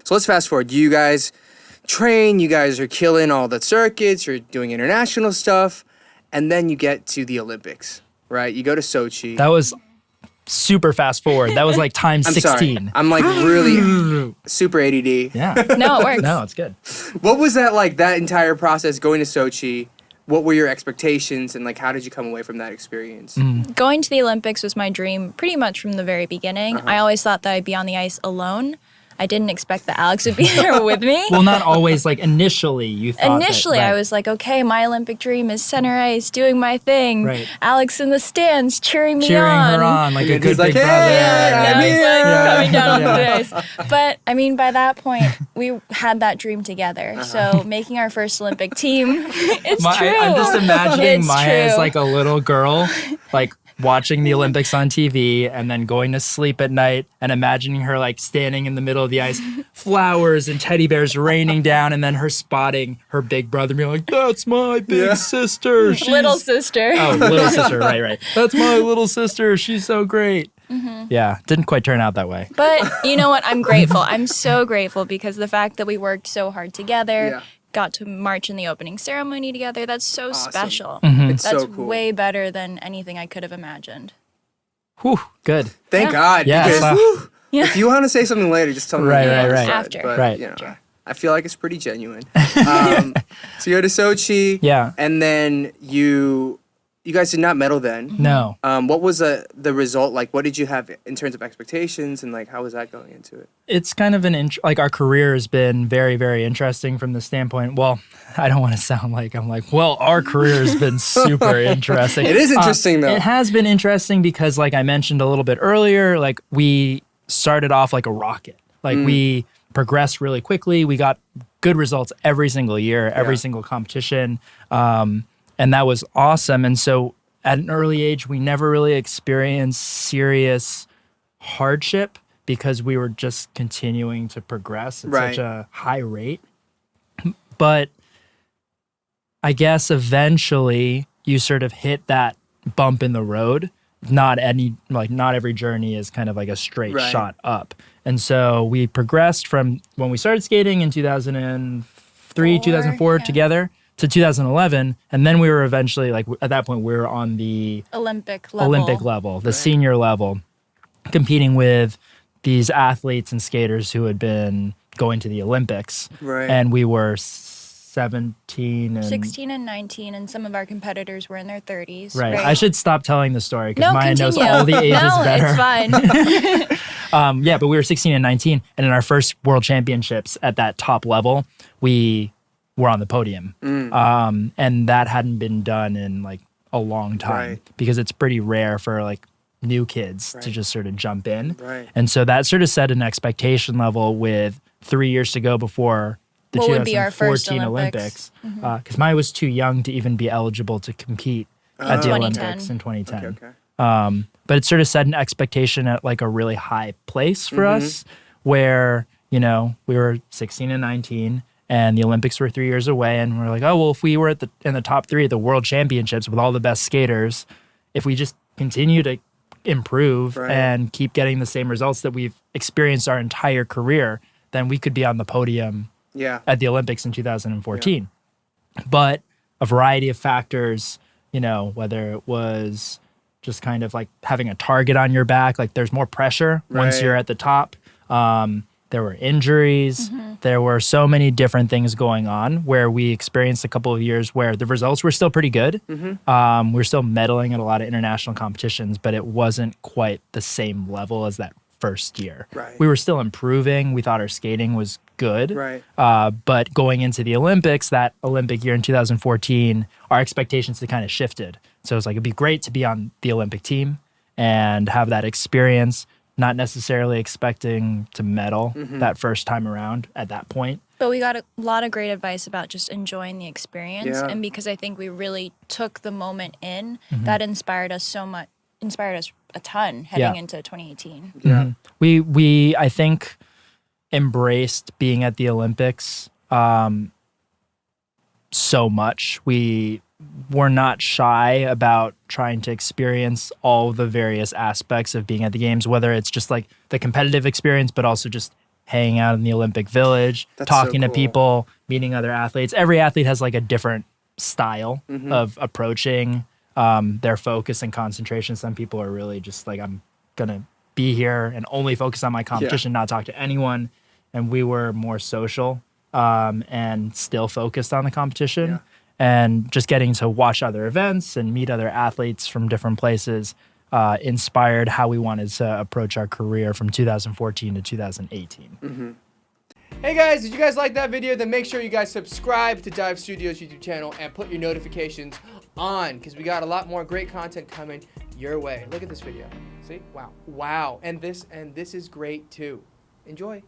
So let's fast forward. You guys train, you guys are killing all the circuits, you're doing international stuff, and then you get to the Olympics, right? You go to Sochi. That was super fast forward. That was like times 16. Sorry. I'm like really super ADD. Yeah. No, it works. No, it's good. What was that like, that entire process going to Sochi? What were your expectations, and like how did you come away from that experience? Going to the Olympics was my dream pretty much from the very beginning. I always thought that I'd be on the ice alone. I didn't expect that Alex would be there with me. Well, not always. Like initially, you thought. Initially, I was like, okay, my Olympic dream is center ice, doing my thing. Right. Alex in the stands cheering me cheering on. her on like a good like, big hey, brother. Yeah, I'm he's here. like coming down on the ice. But I mean, by that point, we had that dream together. So making our first Olympic team, it's true. I'm just imagining It's Maya as true. like a little girl, like watching the Olympics on TV and then going to sleep at night and imagining her like standing in the middle of the ice, flowers and teddy bears raining down, and then her spotting her big brother being like, that's my big sister. Little sister. Oh, little sister, right. That's my little sister. She's so great. Yeah, didn't quite turn out that way. But you know what? I'm grateful. I'm so grateful because the fact that we worked so hard together, got to march in the opening ceremony together, that's so special. It's That's so cool. way better than anything I could have imagined. Whew, good. Thank God. Yeah, Because so- whew, Yeah. if you want to say something later, just tell me. Right, on the right. side, After. But, Right. You know, I feel like it's pretty genuine. So you go to Sochi. Yeah. And then you guys did not medal then. No. What was the result like? What did you have in terms of expectations, and like how was that going into it? It's kind of like our career has been very, very interesting from the standpoint. Well, I don't want to sound like I'm like, well, our career has been super interesting. It is interesting though. It has been interesting because, like I mentioned a little bit earlier, like we started off like a rocket. Like we progressed really quickly. We got good results every single year, every single competition. And that was awesome. And so at an early age, we never really experienced serious hardship because we were just continuing to progress at such a high rate. But I guess eventually you sort of hit that bump in the road. Not every journey is kind of like a straight shot up. And so we progressed from when we started skating in 2003, 2004 together to 2011. And then we were eventually, like at that point, we were on the Olympic level, the senior level, competing with these athletes and skaters who had been going to the Olympics. Right. And we were 17 and 16 and 19, and some of our competitors were in their 30s. Right. I should stop telling the story because Maya knows continue. all the ages no, better. it's fine. Yeah, but we were 16 and 19, and in our first world championships at that top level, we were on the podium. And that hadn't been done in like a long time because it's pretty rare for like new kids to just sort of jump in. Right. And so that sort of set an expectation level with 3 years to go before the What would be our first 2014 Olympics. Because Maya was too young to even be eligible to compete at the 2010. Olympics in 2010. Okay. But it sort of set an expectation at like a really high place for us where, you know, we were 16 and 19 and the Olympics were 3 years away. And we're like, oh, well, if we were in the top three at the world championships with all the best skaters, if we just continue to improve and keep getting the same results that we've experienced our entire career, then we could be on the podium at the Olympics in 2014. But a variety of factors, you know, whether it was just kind of like having a target on your back, like there's more pressure once you're at the top. There were injuries. There were so many different things going on where we experienced a couple of years where the results were still pretty good. We were still medaling at a lot of international competitions, but it wasn't quite the same level as that first year. We were still improving. We thought our skating was good. But going into the Olympics, that Olympic year in 2014, our expectations had kind of shifted. So it was like, it'd be great to be on the Olympic team and have that experience, not necessarily expecting to medal that first time around at that point. But we got a lot of great advice about just enjoying the experience. And because I think we really took the moment in, that inspired us a ton heading into 2018. We I think embraced being at the Olympics so much. We were not shy about trying to experience all the various aspects of being at the games, whether it's just like the competitive experience, but also just hanging out in the Olympic Village, That's talking so to cool. people, meeting other athletes. Every athlete has like a different style of approaching their focus and concentration. Some people are really just like, I'm going to be here and only focus on my competition, not talk to anyone. And we were more social and still focused on the competition. Yeah. And just getting to watch other events and meet other athletes from different places inspired how we wanted to approach our career from 2014 to 2018. Hey guys, did you guys like that video? Then make sure you guys subscribe to Dive Studios YouTube channel and put your notifications on, because we got a lot more great content coming your way. Look at this video. See? Wow. And this is great too. Enjoy.